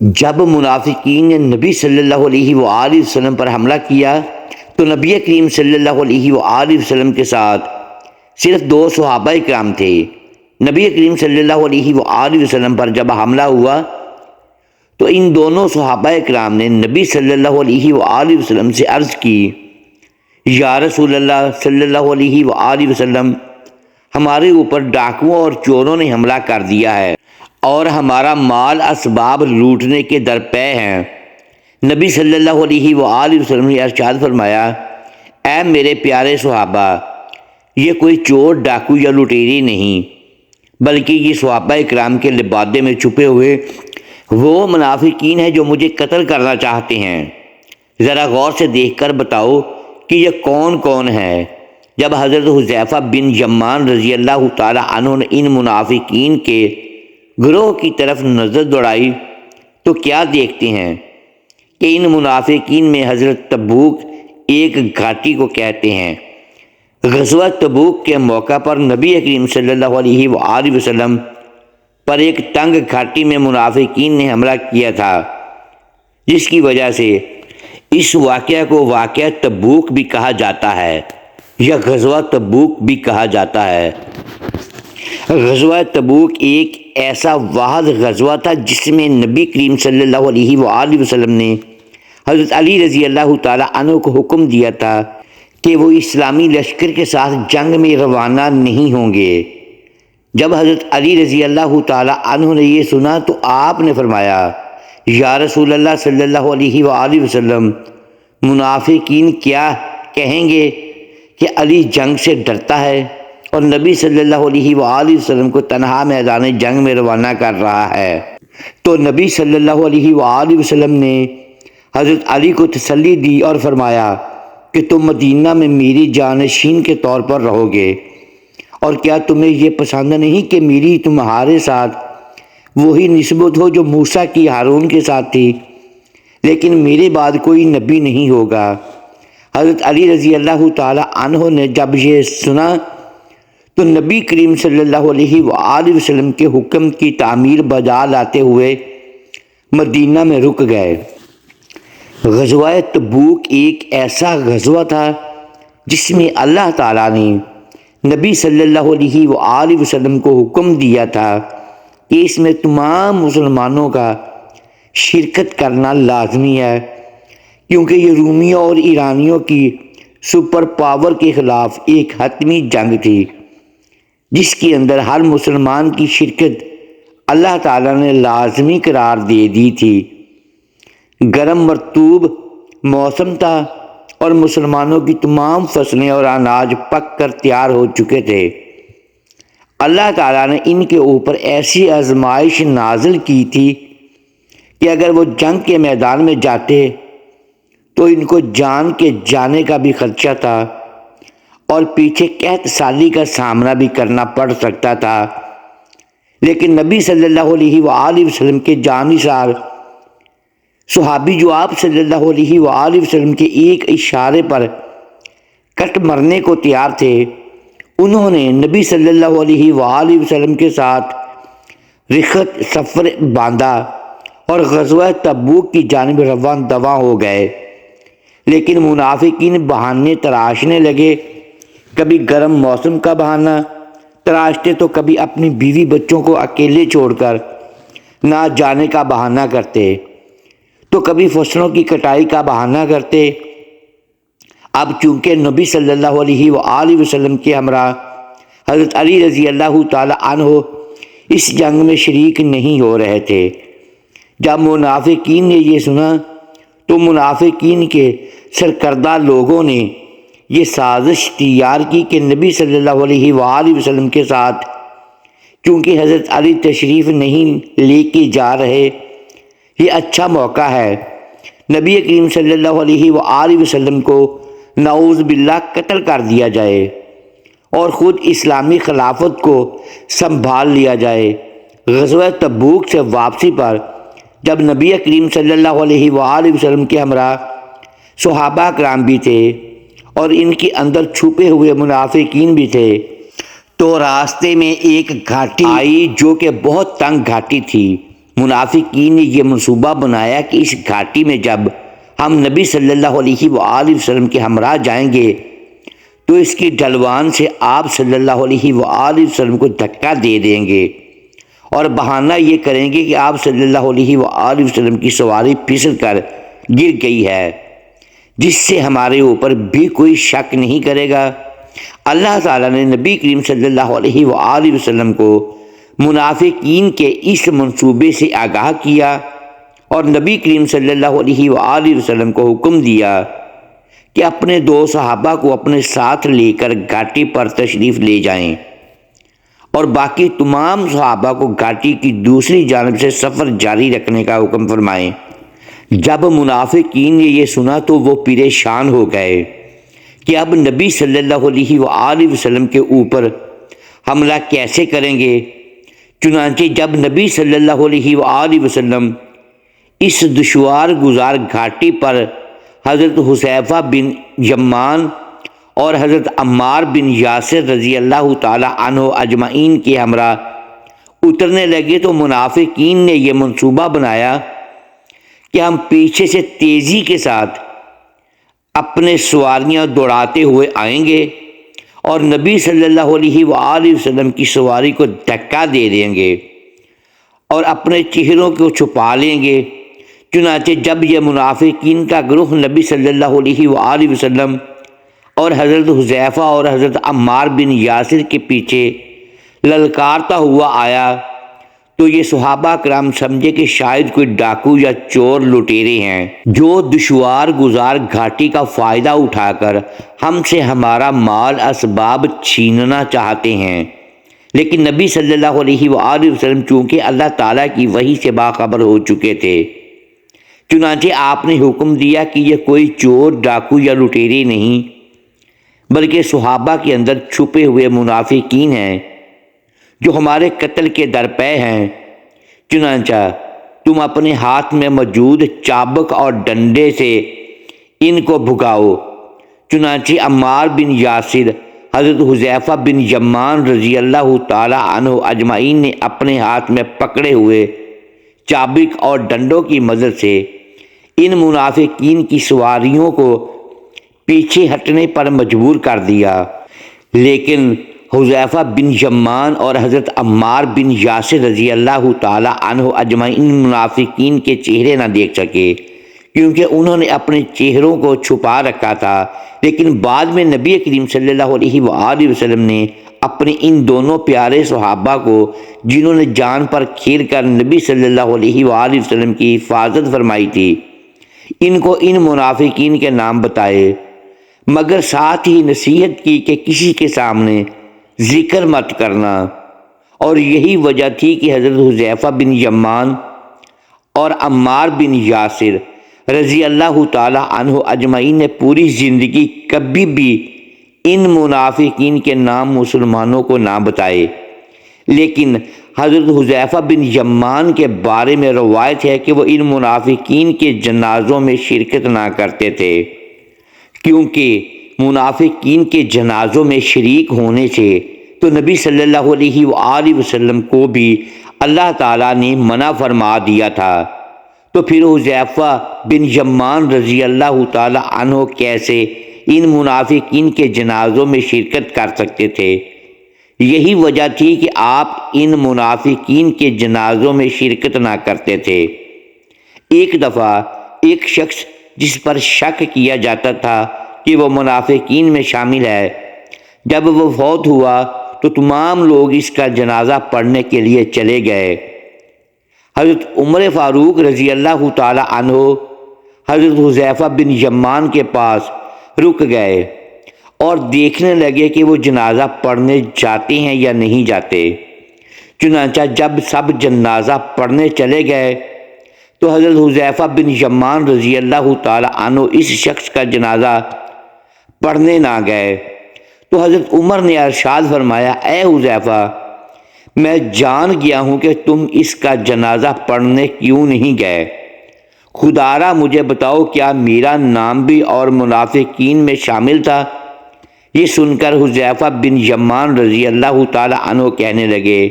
جب منافقین نے نبی صلی اللہ علیہ وآلہ وسلم پر حملہ کیا تو نبی کریم صلی اللہ علیہ وآلہ وسلم کے ساتھ صرف 2 صحابہ کرام تھے۔ نبی کریم صلی اللہ علیہ وآلہ وسلم پر جب حملہ ہوا تو ان دونوں صحابہ کرام نے نبی صلی اللہ علیہ وآلہ وسلم سے عرض کی، یا رسول اللہ صلی اللہ علیہ وآلہ وسلم، ہمارے اوپر ڈاکوؤں اور چوروں نے حملہ کر دیا ہے اور ہمارا مال اسباب لوٹنے کے درپے ہیں۔ نبی صلی اللہ علیہ وآلہ وسلم نے ارشاد فرمایا، اے میرے پیارے صحابہ، یہ کوئی چور، ڈاکو یا لٹیری نہیں، بلکہ یہ صحابہ اکرام کے لبادے میں چھپے ہوئے وہ منافقین ہیں جو مجھے قتل کرنا چاہتے ہیں۔ ذرا غور سے دیکھ کر بتاؤ کہ یہ کون کون ہے۔ جب حضرت حذیفہ بن یمان رضی اللہ تعالی عنہ نے ان منافقین کے گروہ کی طرف نظر دوڑائی تو کیا دیکھتے ہیں کہ ان منافقین میں حضرت تبوک ایک گھاٹی کو کہتے ہیں۔ غزوہ تبوک کے موقع پر نبی کریم صلی اللہ علیہ وآلہ وسلم پر ایک تنگ گھاٹی میں منافقین نے حملہ کیا تھا، جس کی وجہ سے اس واقعہ کو واقعہ تبوک بھی کہا جاتا ہے یا غزوہ تبوک بھی کہا جاتا ہے۔ غزوہ تبوک ایک ایسا واحد غزوہ تھا جس میں نبی کریم صلی اللہ علیہ وآلہ وسلم نے حضرت علی رضی اللہ تعالی عنہ کو حکم دیا تھا کہ وہ اسلامی لشکر کے ساتھ جنگ میں روانہ نہیں ہوں گے۔ جب حضرت علی رضی اللہ تعالی عنہ نے یہ سنا تو آپ نے فرمایا، یا رسول اللہ صلی اللہ علیہ وآلہ وسلم، منافقین کیا کہیں گے کہ علی جنگ سے ڈرتا ہے اور نبی صلی اللہ علیہ وآلہ وسلم کو تنہا میدان جنگ میں روانہ کر رہا ہے۔ تو نبی صلی اللہ علیہ وآلہ وسلم نے حضرت علی کو تسلی دی اور فرمایا کہ تم مدینہ میں میری جانشین کے طور پر رہو گے، اور کیا تمہیں یہ پسند نہیں کہ میری تمہارے ساتھ وہی نسبت ہو جو موسیٰ کی ہارون کے ساتھ تھی، لیکن میرے بعد کوئی نبی نہیں ہوگا۔ حضرت علی رضی اللہ تعالی عنہ نے جب یہ سنا تو نبی کریم صلی اللہ علیہ وآلہ وسلم کے حکم کی تعمیر بجا لاتے ہوئے مدینہ میں رک گئے۔ غزوہ تبوک ایک ایسا غزوہ تھا جس میں اللہ تعالیٰ نے نبی صلی اللہ علیہ وآلہ وسلم کو حکم دیا تھا کہ اس میں تمام مسلمانوں کا شرکت کرنا لازمی ہے، کیونکہ یہ رومیوں اور ایرانیوں کی سپر پاور کے خلاف ایک حتمی جنگ تھی جس کے اندر ہر مسلمان کی شرکت اللہ تعالیٰ نے لازمی قرار دے دی تھی۔ گرم مرطوب موسم تھا اور مسلمانوں کی تمام فصلیں اور اناج پک کر تیار ہو چکے تھے۔ اللہ تعالیٰ نے ان کے اوپر ایسی آزمائش نازل کی تھی کہ اگر وہ جنگ کے میدان میں جاتے تو ان کو جان کے جانے کا بھی خدشہ تھا اور پیچھے قحط سالی کا سامنا بھی کرنا پڑ سکتا تھا، لیکن نبی صلی اللہ علیہ وآلہ وسلم کے جانثار صحابی جو آپ صلی اللہ علیہ وآلہ وسلم کے ایک اشارے پر کٹ مرنے کو تیار تھے، انہوں نے نبی صلی اللہ علیہ وآلہ وسلم کے ساتھ رخت سفر باندھا اور غزوہ تبوک کی جانب رواں دواں ہو گئے۔ لیکن منافقین بہانے تراشنے لگے، کبھی گرم موسم کا بہانہ تراشتے تو کبھی اپنی بیوی بچوں کو اکیلے چھوڑ کر نہ جانے کا بہانہ کرتے، تو کبھی فصلوں کی کٹائی کا بہانہ کرتے۔ اب چونکہ نبی صلی اللہ علیہ وآلہ وسلم کے ہمراہ حضرت علی رضی اللہ تعالی عنہ اس جنگ میں شریک نہیں ہو رہے تھے، جب منافقین نے یہ سنا تو منافقین کے سرکردہ لوگوں نے یہ سازش تیار کی کہ نبی صلی اللہ علیہ وآلہ وسلم کے ساتھ چونکہ حضرت علی تشریف نہیں لے کے جا رہے، یہ اچھا موقع ہے نبی کریم صلی اللہ علیہ وآلہ وسلم کو نعوذ باللہ قتل کر دیا جائے اور خود اسلامی خلافت کو سنبھال لیا جائے۔ غزوہ تبوک سے واپسی پر جب نبی کریم صلی اللہ علیہ وآلہ وسلم کے ہمراہ صحابہ کرام بھی تھے اور ان کے اندر چھپے ہوئے منافقین بھی تھے، تو راستے میں ایک گھاٹی آئی جو کہ بہت تنگ گھاٹی تھی منافقین نے یہ منصوبہ بنایا کہ اس گھاٹی میں جب ہم نبی صلی اللہ علیہ وآلہ وسلم کے ہمراہ جائیں گے تو اس کی ڈھلوان سے آپ صلی اللہ علیہ وآلہ وسلم کو دھکا دے دیں گے اور بہانہ یہ کریں گے کہ آپ صلی اللہ علیہ وآلہ وسلم کی سواری پھسل کر گر گئی ہے، جس سے ہمارے اوپر بھی کوئی شک نہیں کرے گا۔ اللہ تعالیٰ نے نبی کریم صلی اللہ علیہ وآلہ وسلم کو منافقین کے اس منصوبے سے آگاہ کیا اور نبی کریم صلی اللہ علیہ وآلہ وسلم کو حکم دیا کہ اپنے 2 صحابہ کو اپنے ساتھ لے کر گھاٹی پر تشریف لے جائیں اور باقی تمام صحابہ کو گھاٹی کی دوسری جانب سے سفر جاری رکھنے کا حکم فرمائیں۔ جب منافقین نے یہ سنا تو وہ پریشان ہو گئے کہ اب نبی صلی اللہ علیہ وآلہ وسلم کے اوپر حملہ کیسے کریں گے۔ چنانچہ جب نبی صلی اللہ علیہ وآلہ وسلم اس دشوار گزار گھاٹی پر حضرت حذیفہ بن یمان اور حضرت عمار بن یاسر رضی اللہ تعالی عنہ اجمعین کے ہمراہ اترنے لگے تو منافقین نے یہ منصوبہ بنایا کہ ہم پیچھے سے تیزی کے ساتھ اپنے سواریاں دوڑاتے ہوئے آئیں گے اور نبی صلی اللہ علیہ وآلہ وسلم کی سواری کو دھکا دے دیں گے اور اپنے چہروں کو چھپا لیں گے۔ چنانچہ جب یہ منافقین کا گروہ نبی صلی اللہ علیہ وآلہ وسلم اور حضرت حذیفہ اور حضرت عمار بن یاسر کے پیچھے للکارتا ہوا آیا تو یہ صحابہ کرام سمجھے کہ شاید کوئی ڈاکو یا چور لٹیرے ہیں جو دشوار گزار گھاٹی کا فائدہ اٹھا کر ہم سے ہمارا مال اسباب چھیننا چاہتے ہیں، لیکن نبی صلی اللہ علیہ وآلہ وسلم چونکہ اللہ تعالیٰ کی وحی سے باخبر ہو چکے تھے، چنانچہ آپ نے حکم دیا کہ یہ کوئی چور ڈاکو یا لٹیرے نہیں بلکہ صحابہ کے اندر چھپے ہوئے منافقین ہیں جو ہمارے قتل کے درپے ہیں۔ چنانچہ تم اپنے ہاتھ میں موجود چابک اور ڈنڈے سے ان کو بھگاؤ۔ چنانچہ عمار بن یاسر حضرت حذیفہ بن یمان رضی اللہ تعالی عنہ اجمعین نے اپنے ہاتھ میں پکڑے ہوئے چابک اور ڈنڈوں کی مدد سے ان منافقین کی سواریوں کو پیچھے ہٹنے پر مجبور کر دیا، لیکن حذیفہ بن یمان اور حضرت عمار بن یاسر رضی اللہ تعالی عنہ اجمعین منافقین کے چہرے نہ دیکھ سکے کیونکہ انہوں نے اپنے چہروں کو چھپا رکھا تھا۔ لیکن بعد میں نبی کریم صلی اللہ علیہ وآلہ وسلم نے اپنے ان دونوں پیارے صحابہ کو جنہوں نے جان پر کھیل کر نبی صلی اللہ علیہ وآلہ وسلم کی حفاظت فرمائی تھی، ان کو ان منافقین کے نام بتائے، مگر ساتھ ہی نصیحت کی کہ کسی کے سامنے ذکر مت کرنا، اور یہی وجہ تھی کہ حضرت حذیفہ بن یمان اور عمار بن یاسر رضی اللہ تعالی عنہ اجمعین نے پوری زندگی کبھی بھی ان منافقین کے نام مسلمانوں کو نہ بتائے۔ لیکن حضرت حذیفہ بن یمان کے بارے میں روایت ہے کہ وہ ان منافقین کے جنازوں میں شرکت نہ کرتے تھے، کیونکہ منافقین کے جنازوں میں شریک ہونے سے تو نبی صلی اللہ علیہ وآلہ وسلم کو بھی اللہ تعالیٰ نے منع فرما دیا تھا، تو پھر حذیفہ بن یمان رضی اللہ تعالی عنہ کیسے ان منافقین کے جنازوں میں شرکت کر سکتے تھے؟ یہی وجہ تھی کہ آپ ان منافقین کے جنازوں میں شرکت نہ کرتے تھے۔ ایک دفعہ ایک شخص جس پر شک کیا جاتا تھا کہ وہ منافقین میں شامل ہے، جب وہ فوت ہوا تو تمام لوگ اس کا جنازہ پڑھنے کے لیے چلے گئے۔ حضرت عمر فاروق رضی اللہ تعالی عنہ حضرت حذیفہ بن یمان کے پاس رک گئے اور دیکھنے لگے کہ وہ جنازہ پڑھنے جاتے ہیں یا نہیں جاتے۔ چنانچہ جب سب جنازہ پڑھنے چلے گئے تو حضرت حذیفہ بن یمان رضی اللہ تعالی عنہ اس شخص کا جنازہ پڑھنے نہ گئے، تو حضرت عمر نے ارشاد فرمایا، اے حذیفہ، میں جان گیا ہوں کہ تم اس کا جنازہ پڑھنے کیوں نہیں گئے، خدا را مجھے بتاؤ کیا میرا نام بھی اور منافقین میں شامل تھا؟ یہ سن کر حذیفہ بن یمان رضی اللہ تعالی عنہ کہنے لگے،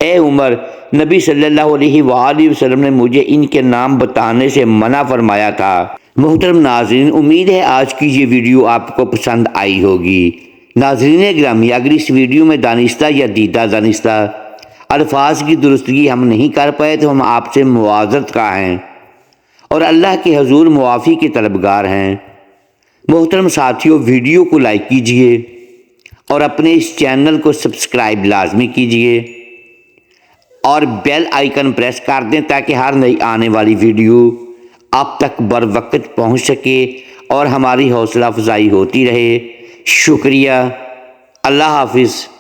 اے عمر، نبی صلی اللہ علیہ وآلہ وسلم نے مجھے ان کے نام بتانے سے منع فرمایا تھا۔ محترم ناظرین، امید ہے آج کی یہ ویڈیو آپ کو پسند آئی ہوگی۔ ناظرین گرامی، اگر اس ویڈیو میں دانستہ یا دیدہ دانستہ الفاظ کی درستگی ہم نہیں کر پائے تو ہم آپ سے معذرت خواہ ہیں اور اللہ کے حضور معافی کے طلبگار ہیں۔ محترم ساتھیوں، ویڈیو کو لائک کیجئے اور اپنے اس چینل کو سبسکرائب لازمی کیجئے اور بیل آئیکن پریس کر دیں تاکہ ہر نئی آنے والی ویڈیو آپ تک بر وقت پہنچ سکے اور ہماری حوصلہ افزائی ہوتی رہے۔ شکریہ۔ اللہ حافظ۔